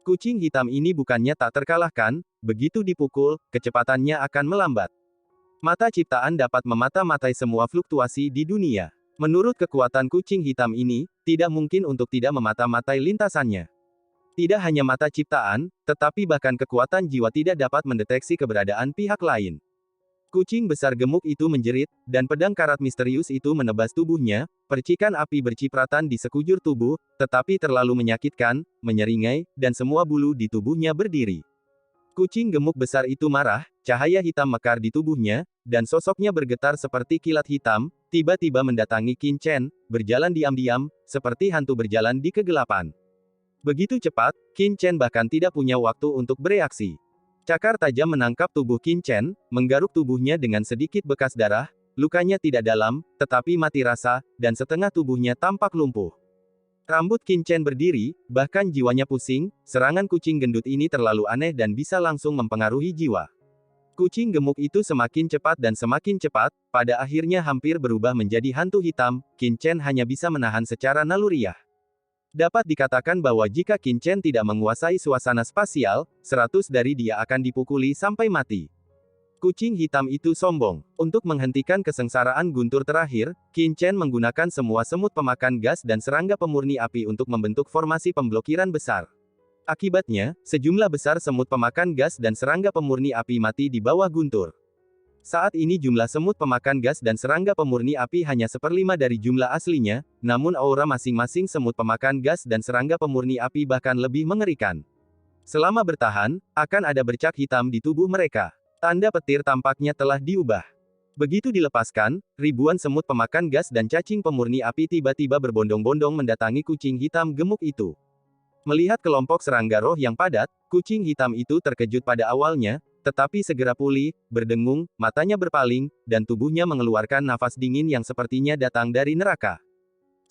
Kucing hitam ini bukannya tak terkalahkan, begitu dipukul, kecepatannya akan melambat. Mata ciptaan dapat memata-matai semua fluktuasi di dunia. Menurut kekuatan kucing hitam ini, tidak mungkin untuk tidak memata-matai lintasannya. Tidak hanya mata ciptaan, tetapi bahkan kekuatan jiwa tidak dapat mendeteksi keberadaan pihak lain. Kucing besar gemuk itu menjerit, dan pedang karat misterius itu menebas tubuhnya, percikan api bercipratan di sekujur tubuh, tetapi terlalu menyakitkan, menyeringai, dan semua bulu di tubuhnya berdiri. Kucing gemuk besar itu marah, cahaya hitam mekar di tubuhnya, dan sosoknya bergetar seperti kilat hitam, tiba-tiba mendatangi Qin Chen, berjalan diam-diam, seperti hantu berjalan di kegelapan. Begitu cepat, Qin Chen bahkan tidak punya waktu untuk bereaksi. Cakar tajam menangkap tubuh Qin Chen, menggaruk tubuhnya dengan sedikit bekas darah, lukanya tidak dalam, tetapi mati rasa, dan setengah tubuhnya tampak lumpuh. Rambut Qin Chen berdiri, bahkan jiwanya pusing, serangan kucing gendut ini terlalu aneh dan bisa langsung mempengaruhi jiwa. Kucing gemuk itu semakin cepat, pada akhirnya hampir berubah menjadi hantu hitam, Qin Chen hanya bisa menahan secara naluriah. Dapat dikatakan bahwa jika Qin Chen tidak menguasai suasana spasial, 100 dari dia akan dipukuli sampai mati. Kucing hitam itu sombong. Untuk menghentikan kesengsaraan guntur terakhir, Qin Chen menggunakan semua semut pemakan gas dan serangga pemurni api untuk membentuk formasi pemblokiran besar. Akibatnya, sejumlah besar semut pemakan gas dan serangga pemurni api mati di bawah guntur. Saat ini jumlah semut pemakan gas dan serangga pemurni api hanya 1/5 dari jumlah aslinya, namun aura masing-masing semut pemakan gas dan serangga pemurni api bahkan lebih mengerikan. Selama bertahan, akan ada bercak hitam di tubuh mereka. Tanda petir tampaknya telah diubah. Begitu dilepaskan, ribuan semut pemakan gas dan cacing pemurni api tiba-tiba berbondong-bondong mendatangi kucing hitam gemuk itu. Melihat kelompok serangga roh yang padat, kucing hitam itu terkejut pada awalnya, tetapi segera pulih, berdengung, matanya berpaling, dan tubuhnya mengeluarkan nafas dingin yang sepertinya datang dari neraka.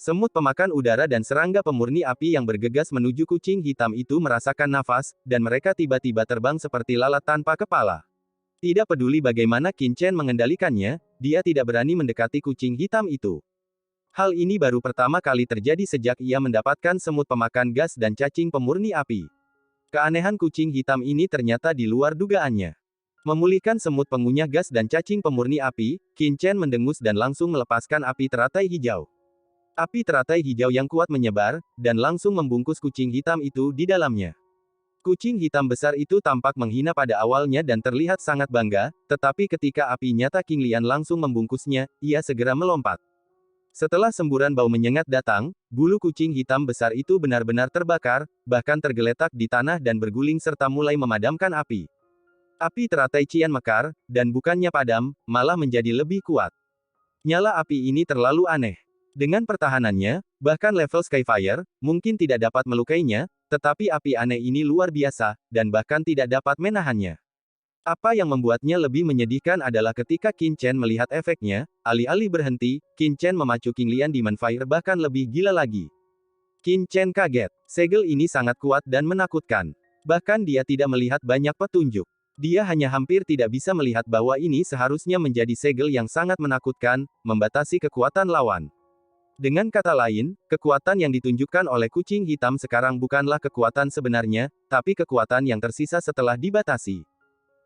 Semut pemakan udara dan serangga pemurni api yang bergegas menuju kucing hitam itu merasakan nafas, dan mereka tiba-tiba terbang seperti lalat tanpa kepala. Tidak peduli bagaimana Qin Chen mengendalikannya, dia tidak berani mendekati kucing hitam itu. Hal ini baru pertama kali terjadi sejak ia mendapatkan semut pemakan gas dan cacing pemurni api. Keanehan kucing hitam ini ternyata di luar dugaannya. Memulihkan semut pengunyah gas dan cacing pemurni api, Qin Chen mendengus dan langsung melepaskan api teratai hijau. Api teratai hijau yang kuat menyebar, dan langsung membungkus kucing hitam itu di dalamnya. Kucing hitam besar itu tampak menghina pada awalnya dan terlihat sangat bangga, tetapi ketika api nyata King Lian langsung membungkusnya, ia segera melompat. Setelah semburan bau menyengat datang, bulu kucing hitam besar itu benar-benar terbakar, bahkan tergeletak di tanah dan berguling serta mulai memadamkan api. Api teratai cian mekar, dan bukannya padam, malah menjadi lebih kuat. Nyala api ini terlalu aneh. Dengan pertahanannya, bahkan level Skyfire, mungkin tidak dapat melukainya, tetapi api aneh ini luar biasa, dan bahkan tidak dapat menahannya. Apa yang membuatnya lebih menyedihkan adalah ketika Qin Chen melihat efeknya, alih-alih berhenti, Qin Chen memacu King Lian Demon Fire bahkan lebih gila lagi. Qin Chen kaget. Segel ini sangat kuat dan menakutkan. Bahkan dia tidak melihat banyak petunjuk. Dia hanya hampir tidak bisa melihat bahwa ini seharusnya menjadi segel yang sangat menakutkan, membatasi kekuatan lawan. Dengan kata lain, kekuatan yang ditunjukkan oleh kucing hitam sekarang bukanlah kekuatan sebenarnya, tapi kekuatan yang tersisa setelah dibatasi.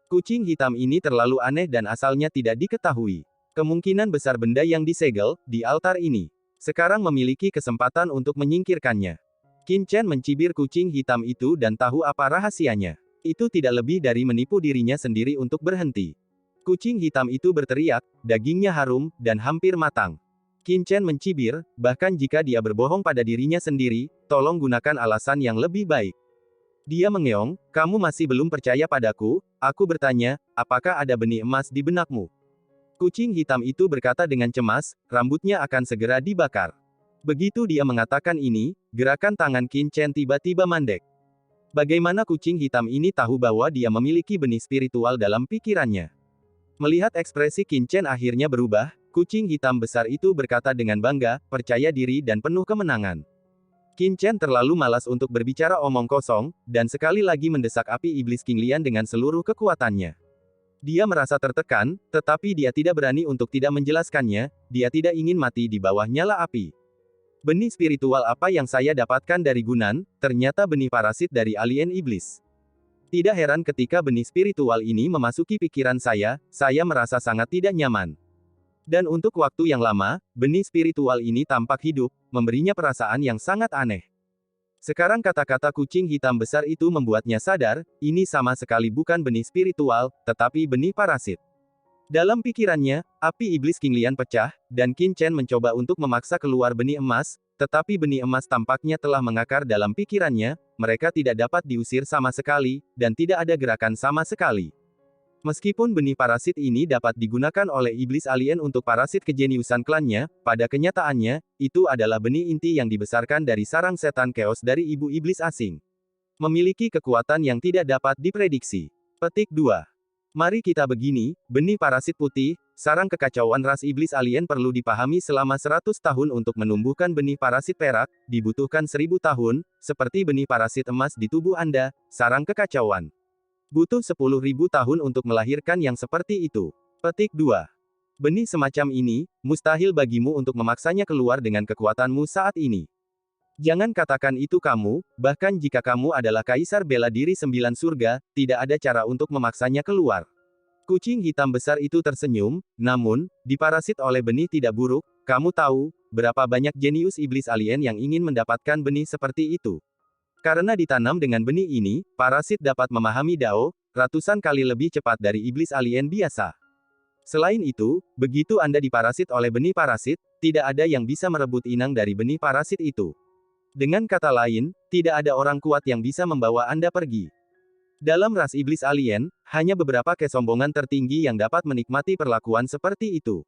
Kucing hitam ini terlalu aneh dan asalnya tidak diketahui. Kemungkinan besar benda yang disegel, di altar ini, sekarang memiliki kesempatan untuk menyingkirkannya. Qin Chen mencibir kucing hitam itu dan tahu apa rahasianya. Itu tidak lebih dari menipu dirinya sendiri untuk berhenti. Kucing hitam itu berteriak, dagingnya harum, dan hampir matang. Qin Chen mencibir, bahkan jika dia berbohong pada dirinya sendiri, tolong gunakan alasan yang lebih baik. Dia mengeong, kamu masih belum percaya padaku? Aku bertanya, apakah ada benih emas di benakmu? Kucing hitam itu berkata dengan cemas, rambutnya akan segera dibakar. Begitu dia mengatakan ini, gerakan tangan Qin Chen tiba-tiba mandek. Bagaimana kucing hitam ini tahu bahwa dia memiliki benih spiritual dalam pikirannya? Melihat ekspresi Qin Chen akhirnya berubah, kucing hitam besar itu berkata dengan bangga, percaya diri dan penuh kemenangan. Qin Chen terlalu malas untuk berbicara omong kosong, dan sekali lagi mendesak api iblis King Lian dengan seluruh kekuatannya. Dia merasa tertekan, tetapi dia tidak berani untuk tidak menjelaskannya, dia tidak ingin mati di bawah nyala api. Benih spiritual apa yang saya dapatkan dari Gunan, ternyata benih parasit dari alien iblis. Tidak heran ketika benih spiritual ini memasuki pikiran saya merasa sangat tidak nyaman. Dan untuk waktu yang lama, benih spiritual ini tampak hidup, memberinya perasaan yang sangat aneh. Sekarang kata-kata kucing hitam besar itu membuatnya sadar, ini sama sekali bukan benih spiritual, tetapi benih parasit. Dalam pikirannya, api iblis King Lian pecah, dan Qin Chen mencoba untuk memaksa keluar benih emas, tetapi benih emas tampaknya telah mengakar dalam pikirannya, mereka tidak dapat diusir sama sekali, dan tidak ada gerakan sama sekali. Meskipun benih parasit ini dapat digunakan oleh iblis alien untuk parasit kejeniusan klannya, pada kenyataannya, itu adalah benih inti yang dibesarkan dari sarang setan chaos dari ibu iblis asing. Memiliki kekuatan yang tidak dapat diprediksi. Petik 2. Mari kita begini, benih parasit putih, sarang kekacauan ras iblis alien perlu dipahami selama 100 tahun untuk menumbuhkan benih parasit perak, dibutuhkan 1000 tahun, seperti benih parasit emas di tubuh Anda, sarang kekacauan. Butuh 10.000 tahun untuk melahirkan yang seperti itu. Petik 2. Benih semacam ini, mustahil bagimu untuk memaksanya keluar dengan kekuatanmu saat ini. Jangan katakan itu kamu, bahkan jika kamu adalah kaisar bela diri 9 surga, tidak ada cara untuk memaksanya keluar. Kucing hitam besar itu tersenyum, namun, diparasit oleh benih tidak buruk, kamu tahu, berapa banyak jenius iblis alien yang ingin mendapatkan benih seperti itu. Karena ditanam dengan benih ini, parasit dapat memahami Dao, ratusan kali lebih cepat dari iblis alien biasa. Selain itu, begitu Anda diparasit oleh benih parasit, tidak ada yang bisa merebut inang dari benih parasit itu. Dengan kata lain, tidak ada orang kuat yang bisa membawa Anda pergi. Dalam ras iblis alien, hanya beberapa kesombongan tertinggi yang dapat menikmati perlakuan seperti itu.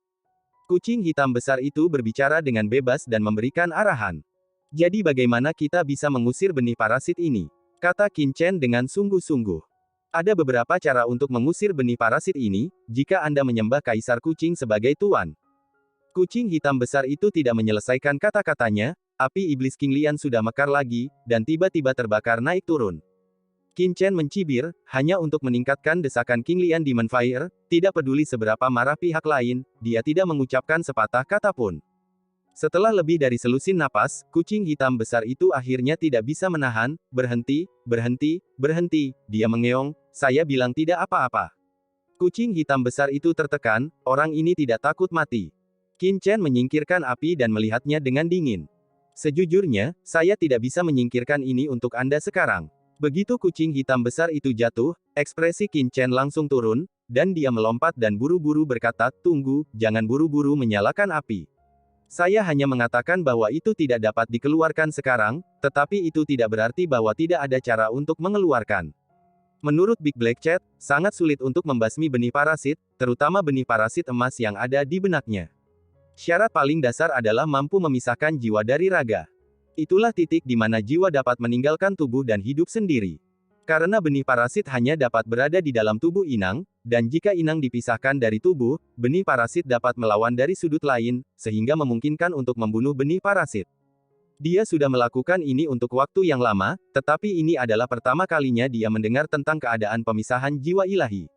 Kucing hitam besar itu berbicara dengan bebas dan memberikan arahan. Jadi bagaimana kita bisa mengusir benih parasit ini? Kata Qin Chen dengan sungguh-sungguh. Ada beberapa cara untuk mengusir benih parasit ini, jika Anda menyembah Kaisar Kucing sebagai Tuan. Kucing hitam besar itu tidak menyelesaikan kata-katanya, api iblis King Lian sudah mekar lagi, dan tiba-tiba terbakar naik turun. Qin Chen mencibir, hanya untuk meningkatkan desakan King Lian Demon Fire, tidak peduli seberapa marah pihak lain, dia tidak mengucapkan sepatah kata pun. Setelah lebih dari selusin napas, kucing hitam besar itu akhirnya tidak bisa menahan, berhenti, berhenti, berhenti, dia mengeong, saya bilang tidak apa-apa. Kucing hitam besar itu tertekan, orang ini tidak takut mati. Qin Chen menyingkirkan api dan melihatnya dengan dingin. Sejujurnya, saya tidak bisa menyingkirkan ini untuk Anda sekarang. Begitu kucing hitam besar itu jatuh, ekspresi Qin Chen langsung turun, dan dia melompat dan buru-buru berkata, tunggu, jangan buru-buru menyalakan api. Saya hanya mengatakan bahwa itu tidak dapat dikeluarkan sekarang, tetapi itu tidak berarti bahwa tidak ada cara untuk mengeluarkan. Menurut Big Black Cat, sangat sulit untuk membasmi benih parasit, terutama benih parasit emas yang ada di benaknya. Syarat paling dasar adalah mampu memisahkan jiwa dari raga. Itulah titik di mana jiwa dapat meninggalkan tubuh dan hidup sendiri. Karena benih parasit hanya dapat berada di dalam tubuh inang, dan jika inang dipisahkan dari tubuh, benih parasit dapat melawan dari sudut lain, sehingga memungkinkan untuk membunuh benih parasit. Dia sudah melakukan ini untuk waktu yang lama, tetapi ini adalah pertama kalinya dia mendengar tentang keadaan pemisahan jiwa ilahi.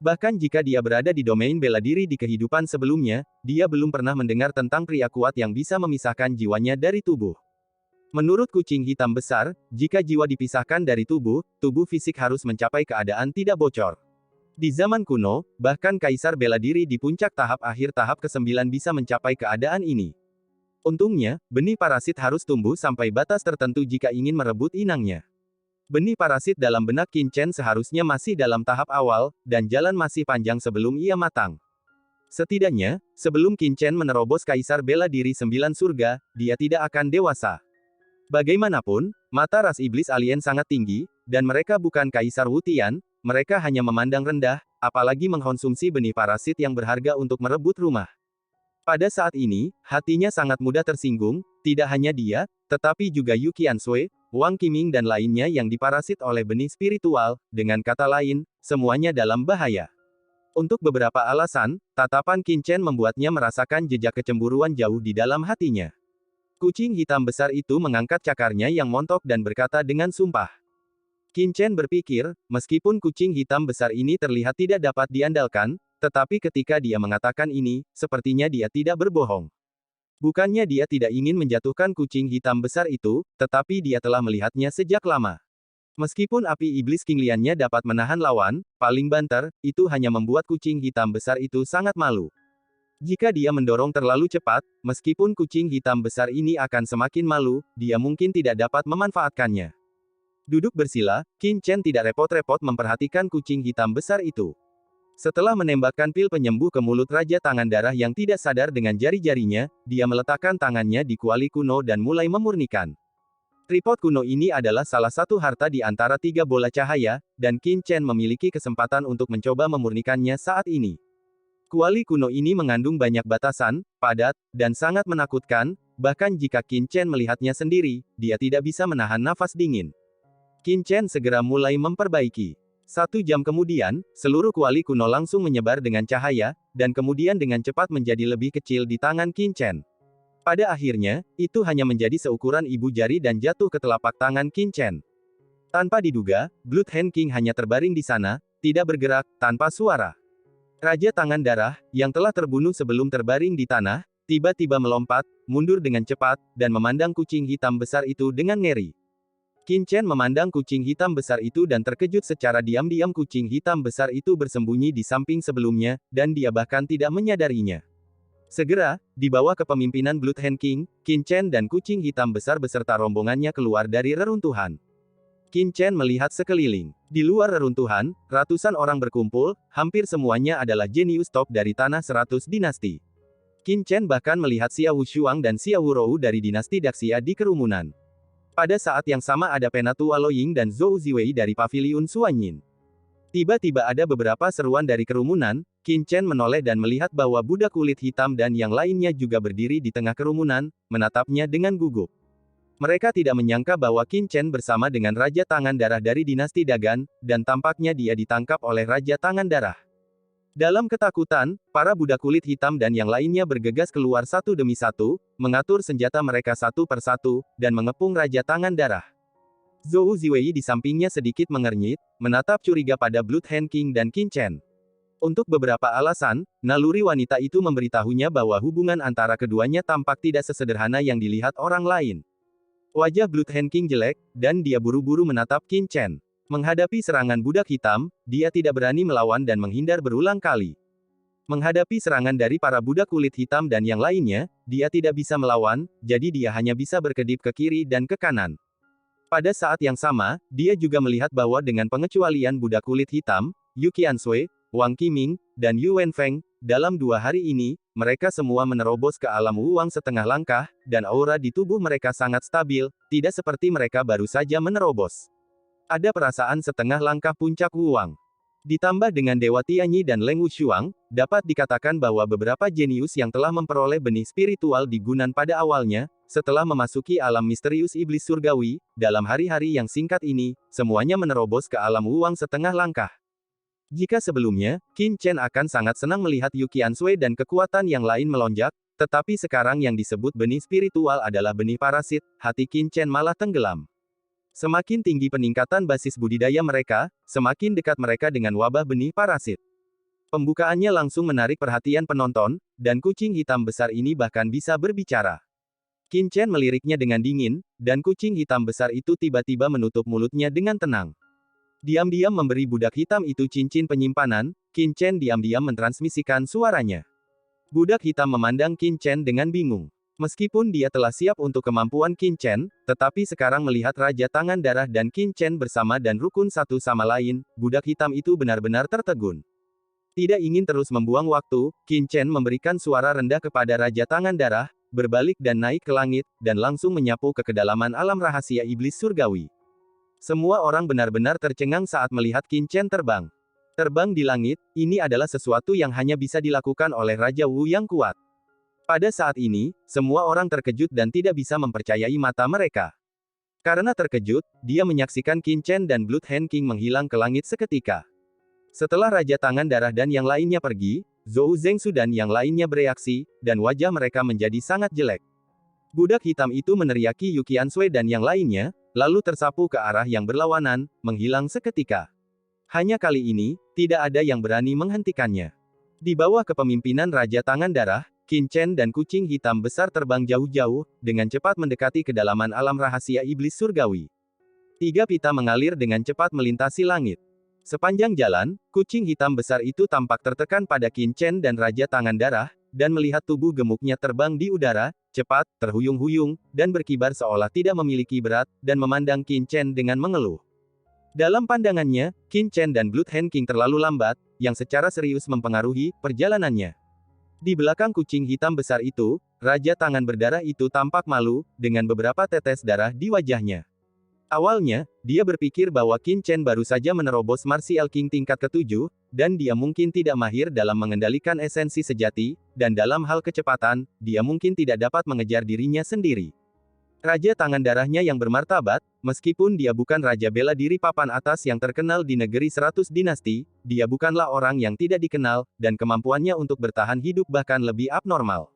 Bahkan jika dia berada di domain bela diri di kehidupan sebelumnya, dia belum pernah mendengar tentang pria kuat yang bisa memisahkan jiwanya dari tubuh. Menurut kucing hitam besar, jika jiwa dipisahkan dari tubuh, tubuh fisik harus mencapai keadaan tidak bocor. Di zaman kuno, bahkan kaisar bela diri di puncak tahap akhir tahap ke-9 bisa mencapai keadaan ini. Untungnya, benih parasit harus tumbuh sampai batas tertentu jika ingin merebut inangnya. Benih parasit dalam benak Qin Chen seharusnya masih dalam tahap awal, dan jalan masih panjang sebelum ia matang. Setidaknya, sebelum Qin Chen menerobos kaisar bela diri 9 surga, dia tidak akan dewasa. Bagaimanapun, mata ras iblis alien sangat tinggi, dan mereka bukan Kaisar Wu Tian, mereka hanya memandang rendah, apalagi mengkonsumsi benih parasit yang berharga untuk merebut rumah. Pada saat ini, hatinya sangat mudah tersinggung, tidak hanya dia, tetapi juga Yu Qiansui, Wang Qiming dan lainnya yang diparasit oleh benih spiritual, dengan kata lain, semuanya dalam bahaya. Untuk beberapa alasan, tatapan Qin Chen membuatnya merasakan jejak kecemburuan jauh di dalam hatinya. Kucing hitam besar itu mengangkat cakarnya yang montok dan berkata dengan sumpah. Qin Chen berpikir, meskipun kucing hitam besar ini terlihat tidak dapat diandalkan, tetapi ketika dia mengatakan ini, sepertinya dia tidak berbohong. Bukannya dia tidak ingin menjatuhkan kucing hitam besar itu, tetapi dia telah melihatnya sejak lama. Meskipun api iblis Kingliannya dapat menahan lawan, paling banter, itu hanya membuat kucing hitam besar itu sangat malu. Jika dia mendorong terlalu cepat, meskipun kucing hitam besar ini akan semakin malu, dia mungkin tidak dapat memanfaatkannya. Duduk bersila, Qin Chen tidak repot-repot memperhatikan kucing hitam besar itu. Setelah menembakkan pil penyembuh ke mulut Raja Tangan Darah yang tidak sadar dengan jari-jarinya, dia meletakkan tangannya di kuali kuno dan mulai memurnikan. Tripod kuno ini adalah salah satu harta di antara 3 bola cahaya, dan Qin Chen memiliki kesempatan untuk mencoba memurnikannya saat ini. Kuali kuno ini mengandung banyak batasan, padat, dan sangat menakutkan, bahkan jika Qin Chen melihatnya sendiri, dia tidak bisa menahan nafas dingin. Qin Chen segera mulai memperbaiki. 1 jam kemudian, seluruh kuali kuno langsung menyebar dengan cahaya, dan kemudian dengan cepat menjadi lebih kecil di tangan Qin Chen. Pada akhirnya, itu hanya menjadi seukuran ibu jari dan jatuh ke telapak tangan Qin Chen. Tanpa diduga, Blood Hand King hanya terbaring di sana, tidak bergerak, tanpa suara. Raja Tangan Darah, yang telah terbunuh sebelum terbaring di tanah, tiba-tiba melompat, mundur dengan cepat, dan memandang kucing hitam besar itu dengan ngeri. Qin Chen memandang kucing hitam besar itu dan terkejut secara diam-diam kucing hitam besar itu bersembunyi di samping sebelumnya, dan dia bahkan tidak menyadarinya. Segera, di bawah kepemimpinan Blood Hand King, Qin Chen dan kucing hitam besar beserta rombongannya keluar dari reruntuhan. Qin Chen melihat sekeliling. Di luar reruntuhan, ratusan orang berkumpul, hampir semuanya adalah jenius top dari Tanah 100 Dinasti. Qin Chen bahkan melihat Xiao Shuang dan Xiao Rou dari dinasti Daxia di kerumunan. Pada saat yang sama ada Penatua Loying dan Zhou Ziwei dari Paviliun Suanyin. Tiba-tiba ada beberapa seruan dari kerumunan, Qin Chen menoleh dan melihat bahwa budak kulit hitam dan yang lainnya juga berdiri di tengah kerumunan, menatapnya dengan gugup. Mereka tidak menyangka bahwa Qin Chen bersama dengan Raja Tangan Darah dari dinasti Dagan, dan tampaknya dia ditangkap oleh Raja Tangan Darah. Dalam ketakutan, para budak kulit hitam dan yang lainnya bergegas keluar satu demi satu, mengatur senjata mereka satu persatu, dan mengepung Raja Tangan Darah. Zhou Ziwei di sampingnya sedikit mengernyit, menatap curiga pada Blood Hand King dan Qin Chen. Untuk beberapa alasan, naluri wanita itu memberitahunya bahwa hubungan antara keduanya tampak tidak sesederhana yang dilihat orang lain. Wajah Blood Hand King jelek, dan dia buru-buru menatap Qin Chen. Menghadapi serangan budak hitam, dia tidak berani melawan dan menghindar berulang kali. Menghadapi serangan dari para budak kulit hitam dan yang lainnya, dia tidak bisa melawan, jadi dia hanya bisa berkedip ke kiri dan ke kanan. Pada saat yang sama, dia juga melihat bahwa dengan pengecualian budak kulit hitam, Yu Qiansui, Wang Qiming, dan Yu Wenfeng, dalam 2 hari ini, mereka semua menerobos ke alam Wuwang setengah langkah, dan aura di tubuh mereka sangat stabil, tidak seperti mereka baru saja menerobos. Ada perasaan setengah langkah puncak Wuwang. Ditambah dengan Dewa Tianyi dan Leng Wushuang, dapat dikatakan bahwa beberapa jenius yang telah memperoleh benih spiritual di Gunan pada awalnya, setelah memasuki alam misterius iblis surgawi, dalam hari-hari yang singkat ini, semuanya menerobos ke alam Wuwang setengah langkah. Jika sebelumnya, Qin Chen akan sangat senang melihat Yu Qiansui dan kekuatan yang lain melonjak, tetapi sekarang yang disebut benih spiritual adalah benih parasit, hati Qin Chen malah tenggelam. Semakin tinggi peningkatan basis budidaya mereka, semakin dekat mereka dengan wabah benih parasit. Pembukaannya langsung menarik perhatian penonton, dan kucing hitam besar ini bahkan bisa berbicara. Qin Chen meliriknya dengan dingin, dan kucing hitam besar itu tiba-tiba menutup mulutnya dengan tenang. Diam-diam memberi budak hitam itu cincin penyimpanan, Qin Chen diam-diam mentransmisikan suaranya. Budak hitam memandang Qin Chen dengan bingung. Meskipun dia telah siap untuk kemampuan Qin Chen, tetapi sekarang melihat Raja Tangan Darah dan Qin Chen bersama dan rukun satu sama lain, budak hitam itu benar-benar tertegun. Tidak ingin terus membuang waktu, Qin Chen memberikan suara rendah kepada Raja Tangan Darah, berbalik dan naik ke langit, dan langsung menyapu ke kedalaman alam rahasia iblis surgawi. Semua orang benar-benar tercengang saat melihat Qin Chen terbang. Terbang di langit, ini adalah sesuatu yang hanya bisa dilakukan oleh Raja Wu yang kuat. Pada saat ini, semua orang terkejut dan tidak bisa mempercayai mata mereka. Karena terkejut, dia menyaksikan Qin Chen dan Blood Hand King menghilang ke langit seketika. Setelah Raja Tangan Darah dan yang lainnya pergi, Zhou Zhengsu dan yang lainnya bereaksi, dan wajah mereka menjadi sangat jelek. Budak hitam itu meneriaki Yu Qiansui dan yang lainnya, lalu tersapu ke arah yang berlawanan, menghilang seketika. Hanya kali ini, tidak ada yang berani menghentikannya. Di bawah kepemimpinan Raja Tangan Darah, Qin Chen dan kucing hitam besar terbang jauh-jauh, dengan cepat mendekati kedalaman alam rahasia iblis surgawi. 3 pita mengalir dengan cepat melintasi langit. Sepanjang jalan, kucing hitam besar itu tampak tertekan pada Qin Chen dan Raja Tangan Darah, dan melihat tubuh gemuknya terbang di udara, cepat, terhuyung-huyung, dan berkibar seolah tidak memiliki berat, dan memandang Qin Chen dengan mengeluh. Dalam pandangannya, Qin Chen dan Blood Hand King terlalu lambat, yang secara serius mempengaruhi perjalanannya. Di belakang kucing hitam besar itu, Raja Tangan Berdarah itu tampak malu, dengan beberapa tetes darah di wajahnya. Awalnya, dia berpikir bahwa Qin Chen baru saja menerobos Martial King tingkat ke-7, dan dia mungkin tidak mahir dalam mengendalikan esensi sejati, dan dalam hal kecepatan, dia mungkin tidak dapat mengejar dirinya sendiri. Raja Tangan Darahnya yang bermartabat, meskipun dia bukan Raja Bela Diri papan atas yang terkenal di negeri 100 dinasti, dia bukanlah orang yang tidak dikenal, dan kemampuannya untuk bertahan hidup bahkan lebih abnormal.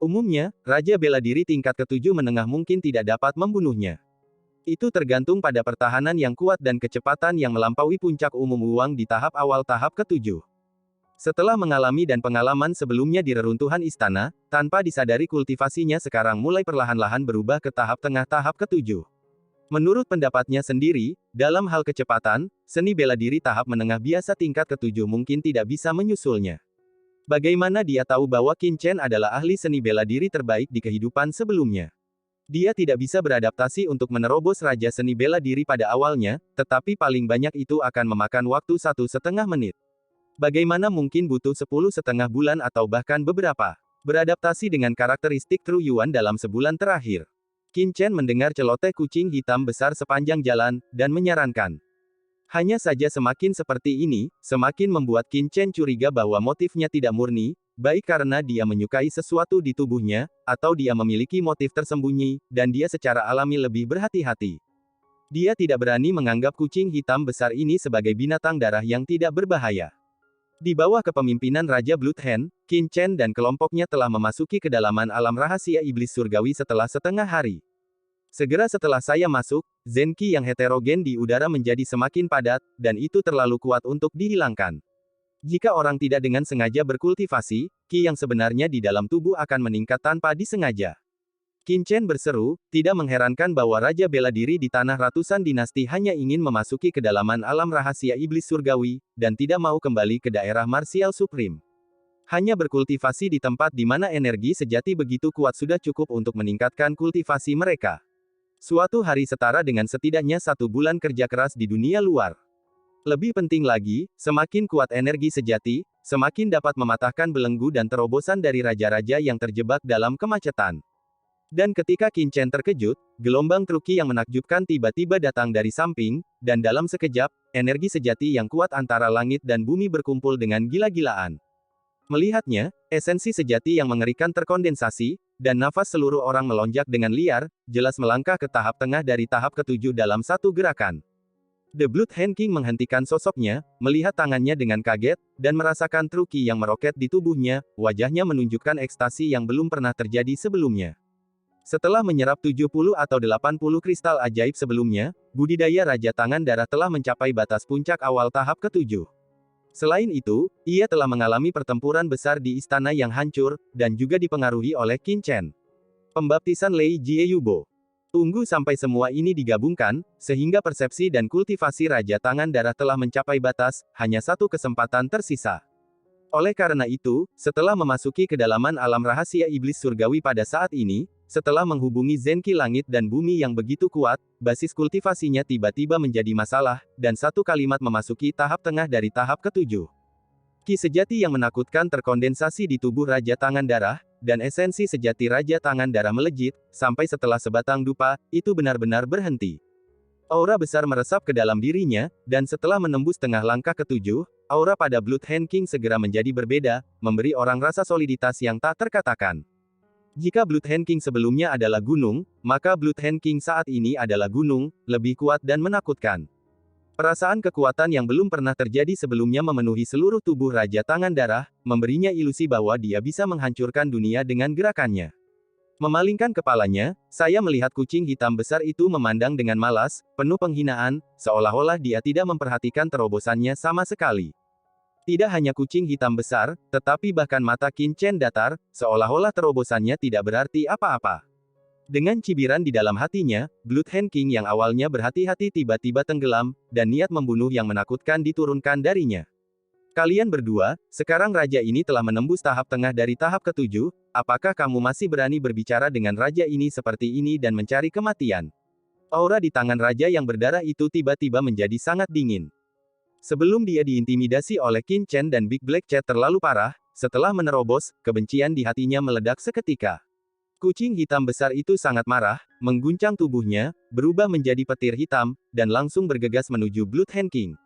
Umumnya, Raja Bela Diri tingkat ke-7 menengah mungkin tidak dapat membunuhnya. Itu tergantung pada pertahanan yang kuat dan kecepatan yang melampaui puncak umum uang di tahap awal tahap ke-7. Setelah mengalami dan pengalaman sebelumnya di reruntuhan istana, tanpa disadari kultivasinya sekarang mulai perlahan-lahan berubah ke tahap tengah tahap ke-7. Menurut pendapatnya sendiri, dalam hal kecepatan, seni bela diri tahap menengah biasa tingkat ke-7 mungkin tidak bisa menyusulnya. Bagaimana dia tahu bahwa Qin Chen adalah ahli seni bela diri terbaik di kehidupan sebelumnya? Dia tidak bisa beradaptasi untuk menerobos Raja Seni Bela Diri pada awalnya, tetapi paling banyak itu akan memakan waktu 1,5 menit. Bagaimana mungkin butuh 10,5 bulan atau bahkan beberapa beradaptasi dengan karakteristik True Yuan dalam sebulan terakhir? Qin Chen mendengar celoteh kucing hitam besar sepanjang jalan, dan menyarankan. Hanya saja semakin seperti ini, semakin membuat Qin Chen curiga bahwa motifnya tidak murni, baik karena dia menyukai sesuatu di tubuhnya, atau dia memiliki motif tersembunyi, dan dia secara alami lebih berhati-hati. Dia tidak berani menganggap kucing hitam besar ini sebagai binatang darah yang tidak berbahaya. Di bawah kepemimpinan Raja Blood Hand, Qin Chen dan kelompoknya telah memasuki kedalaman alam rahasia iblis surgawi setelah setengah hari. Segera setelah saya masuk, Zen Qi yang heterogen di udara menjadi semakin padat, dan itu terlalu kuat untuk dihilangkan. Jika orang tidak dengan sengaja berkultivasi, Qi yang sebenarnya di dalam tubuh akan meningkat tanpa disengaja. Qin Chen berseru, tidak mengherankan bahwa Raja Bela Diri di tanah ratusan dinasti hanya ingin memasuki kedalaman alam rahasia iblis surgawi, dan tidak mau kembali ke daerah martial supreme. Hanya berkultivasi di tempat di mana energi sejati begitu kuat sudah cukup untuk meningkatkan kultivasi mereka. Suatu hari setara dengan setidaknya 1 bulan kerja keras di dunia luar. Lebih penting lagi, semakin kuat energi sejati, semakin dapat mematahkan belenggu dan terobosan dari raja-raja yang terjebak dalam kemacetan. Dan ketika Qin Chen terkejut, gelombang truki yang menakjubkan tiba-tiba datang dari samping, dan dalam sekejap, energi sejati yang kuat antara langit dan bumi berkumpul dengan gila-gilaan. Melihatnya, esensi sejati yang mengerikan terkondensasi, dan nafas seluruh orang melonjak dengan liar, jelas melangkah ke tahap tengah dari tahap ke-7 dalam satu gerakan. The Blood Hand King menghentikan sosoknya, melihat tangannya dengan kaget, dan merasakan truki yang meroket di tubuhnya, wajahnya menunjukkan ekstasi yang belum pernah terjadi sebelumnya. Setelah menyerap 70 atau 80 kristal ajaib sebelumnya, budidaya Raja Tangan Darah telah mencapai batas puncak awal tahap ke-7. Selain itu, ia telah mengalami pertempuran besar di istana yang hancur, dan juga dipengaruhi oleh Qin Chen. Pembaptisan Lei Jieyubo. Tunggu sampai semua ini digabungkan, sehingga persepsi dan kultivasi Raja Tangan Darah telah mencapai batas, hanya satu kesempatan tersisa. Oleh karena itu, setelah memasuki kedalaman alam rahasia iblis surgawi pada saat ini, setelah menghubungi Zen Qi langit dan bumi yang begitu kuat, basis kultivasinya tiba-tiba menjadi masalah, dan satu kalimat memasuki tahap tengah dari tahap ke-7. Qi sejati yang menakutkan terkondensasi di tubuh Raja Tangan Darah, dan esensi sejati Raja Tangan Darah melejit, sampai setelah sebatang dupa, itu benar-benar berhenti. Aura besar meresap ke dalam dirinya, dan setelah menembus tengah langkah ke-7, aura pada Blood Hand King segera menjadi berbeda, memberi orang rasa soliditas yang tak terkatakan. Jika Blood Hand King sebelumnya adalah gunung, maka Blood Hand King saat ini adalah gunung, lebih kuat dan menakutkan. Perasaan kekuatan yang belum pernah terjadi sebelumnya memenuhi seluruh tubuh Raja Tangan Darah, memberinya ilusi bahwa dia bisa menghancurkan dunia dengan gerakannya. Memalingkan kepalanya, saya melihat kucing hitam besar itu memandang dengan malas, penuh penghinaan, seolah-olah dia tidak memperhatikan terobosannya sama sekali. Tidak hanya kucing hitam besar, tetapi bahkan mata Qin Chen datar, seolah-olah terobosannya tidak berarti apa-apa. Dengan cibiran di dalam hatinya, Blood Hand King yang awalnya berhati-hati tiba-tiba tenggelam, dan niat membunuh yang menakutkan diturunkan darinya. Kalian berdua, sekarang raja ini telah menembus tahap tengah dari tahap ketujuh, apakah kamu masih berani berbicara dengan raja ini seperti ini dan mencari kematian? Aura di tangan raja yang berdarah itu tiba-tiba menjadi sangat dingin. Sebelum dia diintimidasi oleh Qin Chen dan Big Black Cat terlalu parah, setelah menerobos, kebencian di hatinya meledak seketika. Kucing hitam besar itu sangat marah, mengguncang tubuhnya, berubah menjadi petir hitam, dan langsung bergegas menuju Blood Hand King.